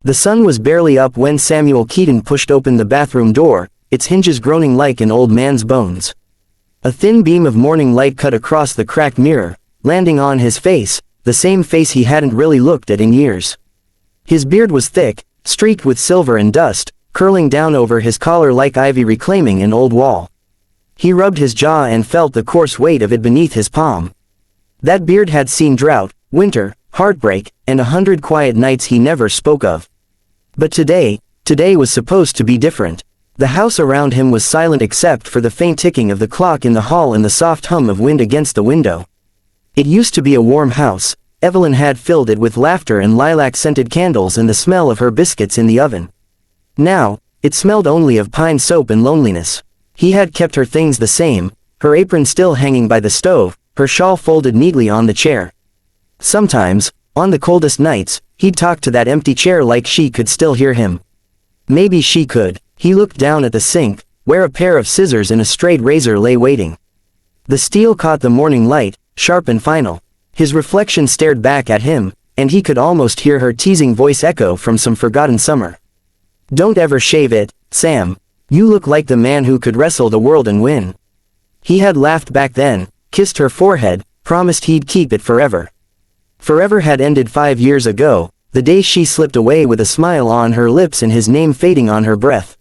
The sun was barely up when Samuel Keaton pushed open the bathroom door, its hinges groaning like an old man's bones. A thin beam of morning light cut across the cracked mirror, landing on his face, the same face he hadn't really looked at in years. His beard was thick, streaked with silver and dust, curling down over his collar like ivy reclaiming an old wall. He rubbed his jaw and felt the coarse weight of it beneath his palm. That beard had seen drought, winter, heartbreak, and 100 quiet nights he never spoke of. But today was supposed to be different. The house around him was silent except for the faint ticking of the clock in the hall and the soft hum of wind against the window. It used to be a warm house. Evelyn had filled it with laughter and lilac-scented candles and the smell of her biscuits in the oven. Now, it smelled only of pine soap and loneliness. He had kept her things the same, her apron still hanging by the stove, her shawl folded neatly on the chair. Sometimes, on the coldest nights, he'd talk to that empty chair like she could still hear him. Maybe she could. He looked down at the sink, where a pair of scissors and a straight razor lay waiting. The steel caught the morning light, sharp and final. His reflection stared back at him, and he could almost hear her teasing voice echo from some forgotten summer. "Don't ever shave it, Sam. You look like the man who could wrestle the world and win." He had laughed back then, kissed her forehead, promised he'd keep it forever. Forever had ended 5 years ago, the day she slipped away with a smile on her lips and his name fading on her breath.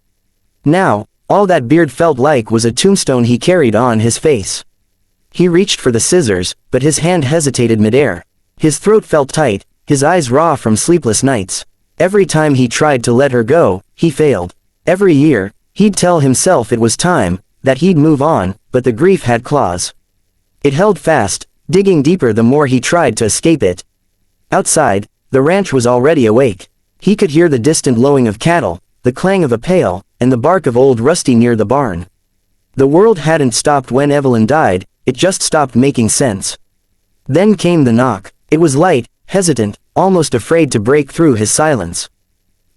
Now, all that beard felt like was a tombstone he carried on his face. He reached for the scissors, but his hand hesitated midair. His throat felt tight, his eyes raw from sleepless nights. Every time he tried to let her go, he failed. Every year, he'd tell himself it was time, that he'd move on, but the grief had claws. It held fast, digging deeper the more he tried to escape it. Outside, the ranch was already awake. He could hear the distant lowing of cattle, the clang of a pail, and the bark of old Rusty near the barn. The world hadn't stopped when Evelyn died, it just stopped making sense. Then came the knock. It was light, hesitant, almost afraid to break through his silence.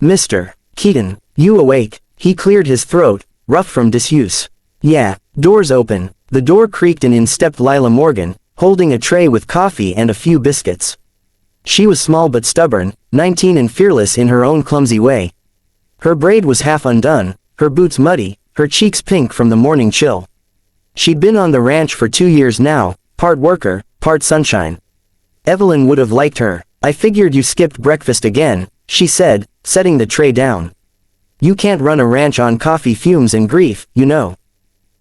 "Mr. Keaton, you awake?" He cleared his throat, rough from disuse. "Yeah." Doors open. The door creaked and in stepped Lila Morgan, holding a tray with coffee and a few biscuits. She was small but stubborn, 19 and fearless in her own clumsy way. Her braid was half undone, her boots muddy, her cheeks pink from the morning chill. She'd been on the ranch for 2 years now, part worker, part sunshine. Evelyn would have liked her. "I figured you skipped breakfast again," she said, setting the tray down. "You can't run a ranch on coffee fumes and grief, you know."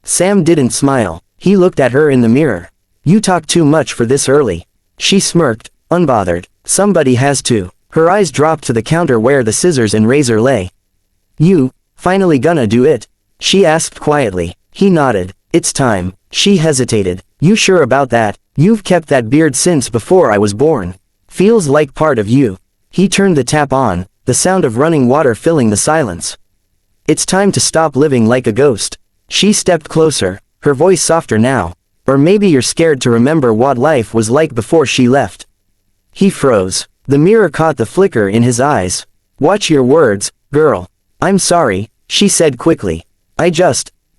Sam didn't smile. He looked at her in the mirror. "You talk too much for this early." She smirked, unbothered. "Somebody has to." Her eyes dropped to the counter where the scissors and razor lay. "You, finally gonna do it?" she asked quietly. He nodded. "It's time." She hesitated. "You sure about that? You've kept that beard since before I was born. Feels like part of you." He turned the tap on, the sound of running water filling the silence. "It's time to stop living like a ghost." She stepped closer, her voice softer now. "Or maybe you're scared to remember what life was like before she left." He froze. The mirror caught the flicker in his eyes. "Watch your words, girl." "I'm sorry," she said quickly.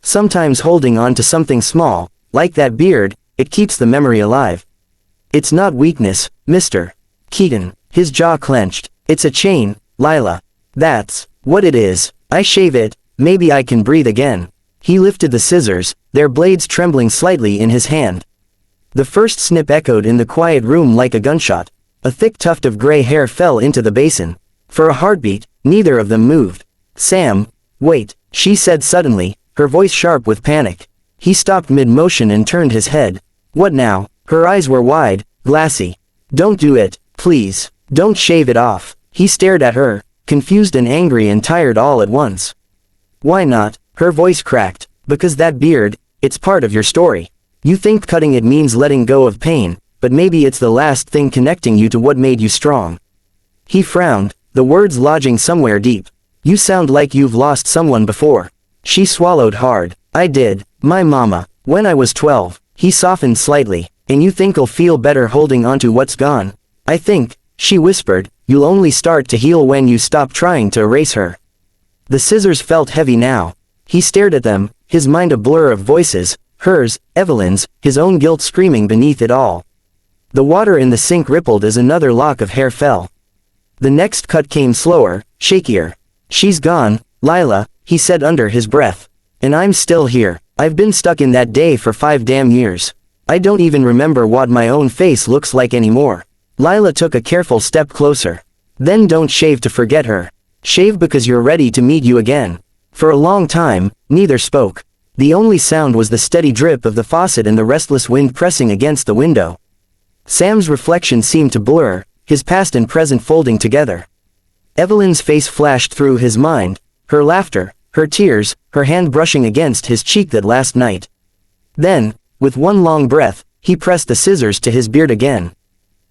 Sometimes holding on to something small, like that beard, it keeps the memory alive." "It's not weakness, Mr. Keaton." His jaw clenched. "It's a chain, Lila. That's what it is. I shave it, maybe I can breathe again." He lifted the scissors, their blades trembling slightly in his hand. The first snip echoed in the quiet room like a gunshot. A thick tuft of gray hair fell into the basin. For a heartbeat, neither of them moved. "Sam, wait," she said suddenly, her voice sharp with panic. He stopped mid-motion and turned his head. "What now?" Her eyes were wide, glassy. "Don't do it, please. Don't shave it off." He stared at her, confused and angry and tired all at once. "Why not?" Her voice cracked. "Because that beard, it's part of your story. You think cutting it means letting go of pain, but maybe it's the last thing connecting you to what made you strong." He frowned, the words lodging somewhere deep. "You sound like you've lost someone before." She swallowed hard. "I did, my mama, when I was 12. He softened slightly. "And you think you'll feel better holding onto what's gone?" "I think," she whispered, "you'll only start to heal when you stop trying to erase her." The scissors felt heavy now. He stared at them, his mind a blur of voices, hers, Evelyn's, his own guilt screaming beneath it all. The water in the sink rippled as another lock of hair fell. The next cut came slower, shakier. "She's gone, Lila," he said under his breath. "And I'm still here. I've been stuck in that day for 5 damn years. I don't even remember what my own face looks like anymore." Lila took a careful step closer. "Then don't shave to forget her. Shave because you're ready to meet you again." For a long time, neither spoke. The only sound was the steady drip of the faucet and the restless wind pressing against the window. Sam's reflection seemed to blur, his past and present folding together. Evelyn's face flashed through his mind, her laughter, her tears, her hand brushing against his cheek that last night. Then, with one long breath, he pressed the scissors to his beard again.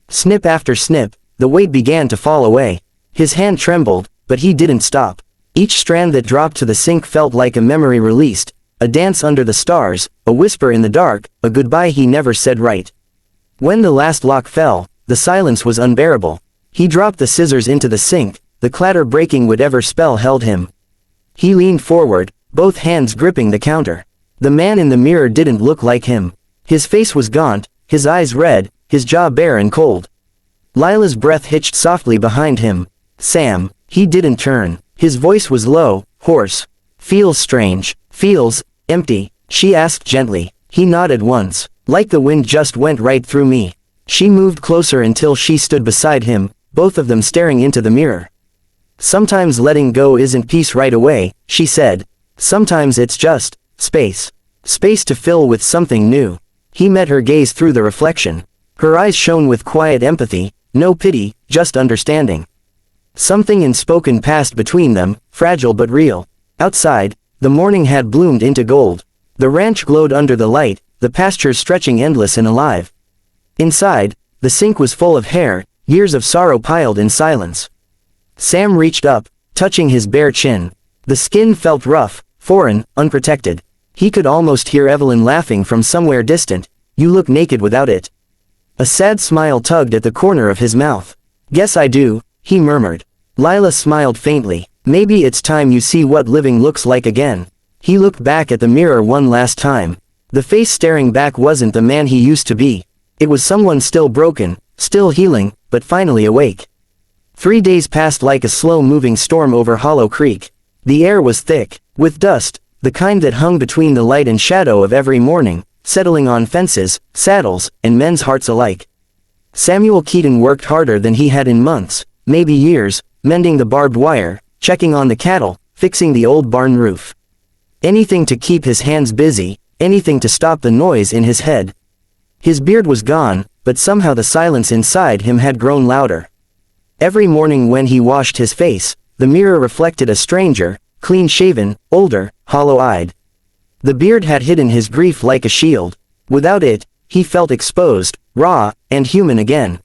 Snip after snip, the weight began to fall away. His hand trembled, but he didn't stop. Each strand that dropped to the sink felt like a memory released, a dance under the stars, a whisper in the dark, a goodbye he never said right. When the last lock fell, the silence was unbearable. He dropped the scissors into the sink, the clatter breaking whatever spell held him. He leaned forward, both hands gripping the counter. The man in the mirror didn't look like him. His face was gaunt, his eyes red, his jaw bare and cold. Lila's breath hitched softly behind him. "Sam." He didn't turn. His voice was low, hoarse. "Feels strange. Feels empty," she asked gently. He nodded once. "Like the wind just went right through me." She moved closer until she stood beside him, both of them staring into the mirror. "Sometimes letting go isn't peace right away," she said. "Sometimes it's just space. Space to fill with something new." He met her gaze through the reflection. Her eyes shone with quiet empathy, no pity, just understanding. Something unspoken passed between them, fragile but real. Outside, the morning had bloomed into gold. The ranch glowed under the light, the pastures stretching endless and alive. Inside, the sink was full of hair, years of sorrow piled in silence. Sam reached up, touching his bare chin. The skin felt rough, foreign, unprotected. He could almost hear Evelyn laughing from somewhere distant. "You look naked without it." A sad smile tugged at the corner of his mouth. "Guess I do," he murmured. Lila smiled faintly. "Maybe it's time you see what living looks like again." He looked back at the mirror one last time. The face staring back wasn't the man he used to be. It was someone still broken, still healing, but finally awake. 3 days passed like a slow-moving storm over Hollow Creek. The air was thick, with dust, the kind that hung between the light and shadow of every morning, settling on fences, saddles, and men's hearts alike. Samuel Keaton worked harder than he had in months, maybe years, mending the barbed wire, checking on the cattle, fixing the old barn roof. Anything to keep his hands busy, anything to stop the noise in his head. His beard was gone, but somehow the silence inside him had grown louder. Every morning when he washed his face, the mirror reflected a stranger, clean-shaven, older, hollow-eyed. The beard had hidden his grief like a shield. Without it, he felt exposed, raw, and human again.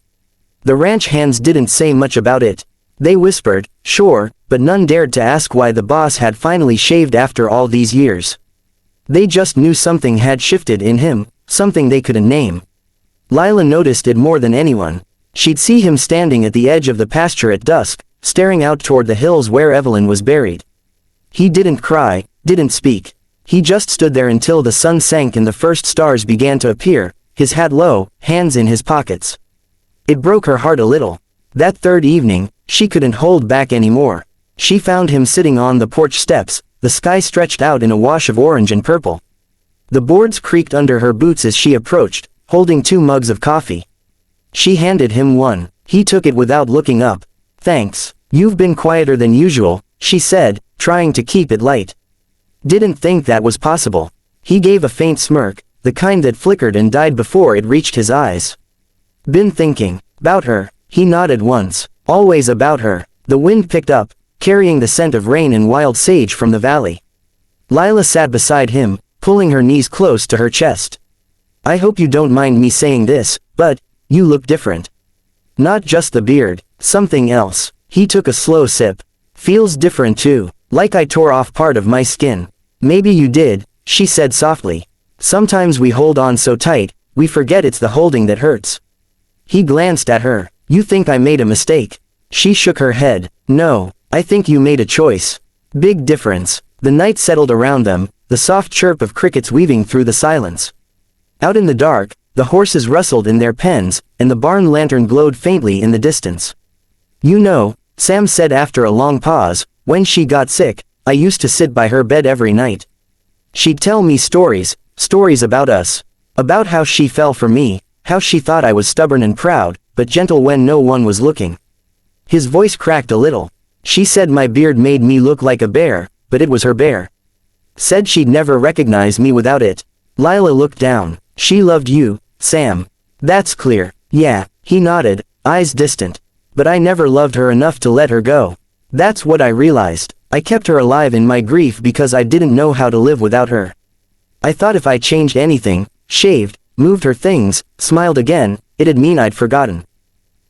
The ranch hands didn't say much about it. They whispered, sure, but none dared to ask why the boss had finally shaved after all these years. They just knew something had shifted in him, something they couldn't name. Lila noticed it more than anyone. She'd see him standing at the edge of the pasture at dusk, staring out toward the hills where Evelyn was buried. He didn't cry, didn't speak. He just stood there until the sun sank and the first stars began to appear, his hat low, hands in his pockets. It broke her heart a little. That third evening, she couldn't hold back anymore. She found him sitting on the porch steps, the sky stretched out in a wash of orange and purple. The boards creaked under her boots as she approached, holding 2 mugs of coffee. She handed him one. He took it without looking up. Thanks. You've been quieter than usual, she said, trying to keep it light. Didn't think that was possible. He gave a faint smirk, the kind that flickered and died before it reached his eyes. Been thinking. About her. He nodded once. Always about her. The wind picked up, carrying the scent of rain and wild sage from the valley. Lila sat beside him, pulling her knees close to her chest. I hope you don't mind me saying this, but you look different. Not just the beard, something else. He took a slow sip. Feels different too, like I tore off part of my skin. Maybe you did, she said softly. Sometimes we hold on so tight, we forget it's the holding that hurts. He glanced at her. You think I made a mistake? She shook her head. No, I think you made a choice. Big difference. The night settled around them, the soft chirp of crickets weaving through the silence. Out in the dark, the horses rustled in their pens, and the barn lantern glowed faintly in the distance. You know, Sam said after a long pause. When she got sick, I used to sit by her bed every night. She'd tell me stories about us. About how she fell for me, how she thought I was stubborn and proud, but gentle when no one was looking. His voice cracked a little. She said my beard made me look like a bear, but it was her bear. Said she'd never recognize me without it. Lila looked down. She loved you, Sam. That's clear. Yeah, he nodded, eyes distant. But I never loved her enough to let her go. That's what I realized. I kept her alive in my grief because I didn't know how to live without her. I thought if I changed anything, shaved, moved her things, smiled again, it'd mean I'd forgotten.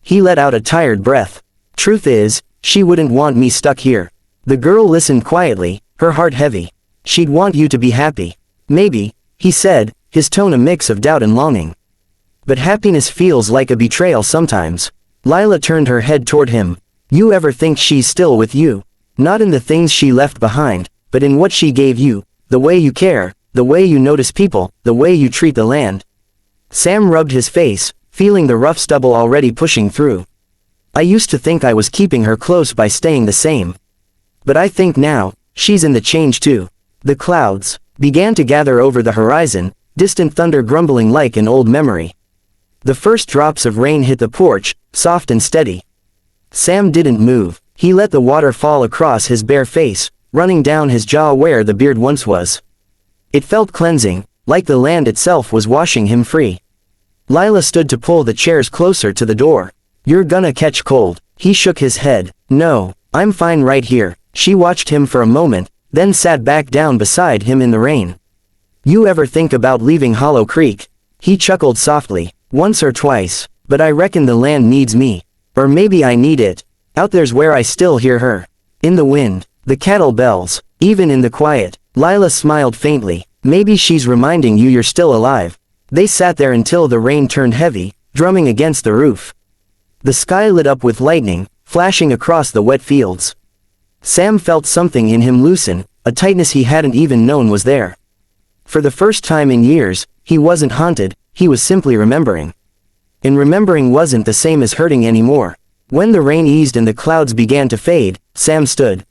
He let out a tired breath. Truth is, she wouldn't want me stuck here. The girl listened quietly, her heart heavy. She'd want you to be happy. Maybe, he said, his tone a mix of doubt and longing. But happiness feels like a betrayal sometimes. Lila turned her head toward him. You ever think she's still with you? Not in the things she left behind, but in what she gave you, the way you care, the way you notice people, the way you treat the land. Sam rubbed his face, feeling the rough stubble already pushing through. I used to think I was keeping her close by staying the same. But I think now, she's in the change too. The clouds began to gather over the horizon, distant thunder grumbling like an old memory. The first drops of rain hit the porch, soft and steady. Sam didn't move. He let the water fall across his bare face, running down his jaw where the beard once was. It felt cleansing, like the land itself was washing him free. Lila stood to pull the chairs closer to the door. You're gonna catch cold. He shook his head. No, I'm fine right here. She watched him for a moment, then sat back down beside him in the rain. You ever think about leaving Hollow Creek? He chuckled softly. Once or twice, but I reckon the land needs me. Or maybe I need it. Out there's where I still hear her. In the wind, the cattle bells, even in the quiet. Lila smiled faintly. Maybe she's reminding you you're still alive. They sat there until the rain turned heavy, drumming against the roof. The sky lit up with lightning, flashing across the wet fields. Sam felt something in him loosen, a tightness he hadn't even known was there. For the first time in years, he wasn't haunted, he was simply remembering. And remembering wasn't the same as hurting anymore. When the rain eased and the clouds began to fade, Sam stood.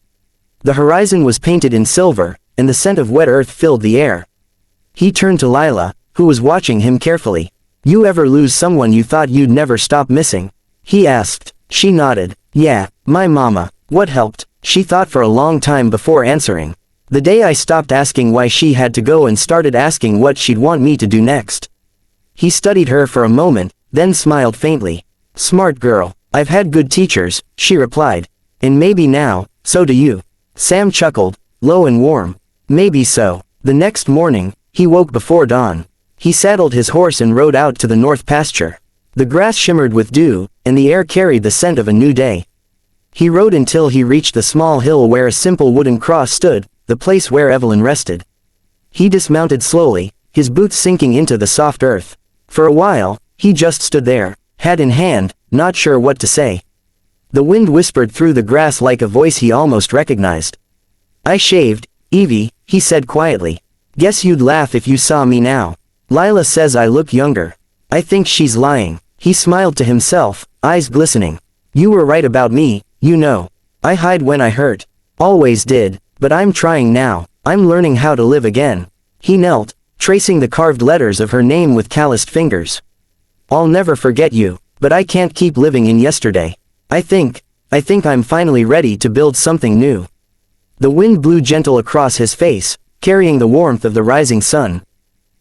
The horizon was painted in silver, and the scent of wet earth filled the air. He turned to Lila, who was watching him carefully. You ever lose someone you thought you'd never stop missing? He asked. She nodded. Yeah, my mama. What helped? She thought for a long time before answering. The day I stopped asking why she had to go and started asking what she'd want me to do next. He studied her for a moment, then smiled faintly. Smart girl. I've had good teachers, she replied. And maybe now, so do you. Sam chuckled, low and warm. Maybe so. The next morning, he woke before dawn. He saddled his horse and rode out to the north pasture. The grass shimmered with dew, and the air carried the scent of a new day. He rode until he reached the small hill where a simple wooden cross stood, the place where Evelyn rested. He dismounted slowly, his boots sinking into the soft earth. For a while, he just stood there, hat in hand, not sure what to say. The wind whispered through the grass like a voice he almost recognized. I shaved, Evie, he said quietly. Guess you'd laugh if you saw me now. Lila says I look younger. I think she's lying. He smiled to himself, eyes glistening. You were right about me, you know. I hide when I hurt. Always did, but I'm trying now. I'm learning how to live again. He knelt, tracing the carved letters of her name with calloused fingers. I'll never forget you, but I can't keep living in yesterday. I think I'm finally ready to build something new. The wind blew gentle across his face, carrying the warmth of the rising sun.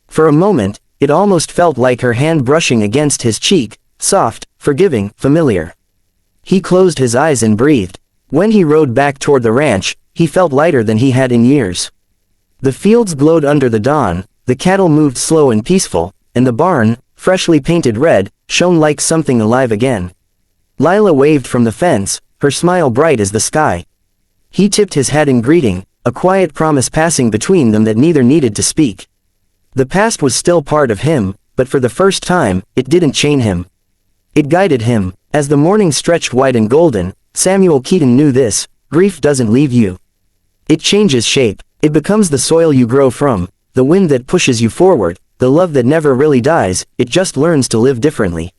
For a moment, it almost felt like her hand brushing against his cheek, soft, forgiving, familiar. He closed his eyes and breathed. When he rode back toward the ranch, he felt lighter than he had in years. The fields glowed under the dawn, the cattle moved slow and peaceful, and the barn, freshly painted red, shone like something alive again. Lila waved from the fence, her smile bright as the sky. He tipped his hat in greeting, a quiet promise passing between them that neither needed to speak. The past was still part of him, but for the first time, it didn't chain him. It guided him. As the morning stretched white and golden, Samuel Keaton knew this: grief doesn't leave you. It changes shape. It becomes the soil you grow from, the wind that pushes you forward, the love that never really dies, it just learns to live differently.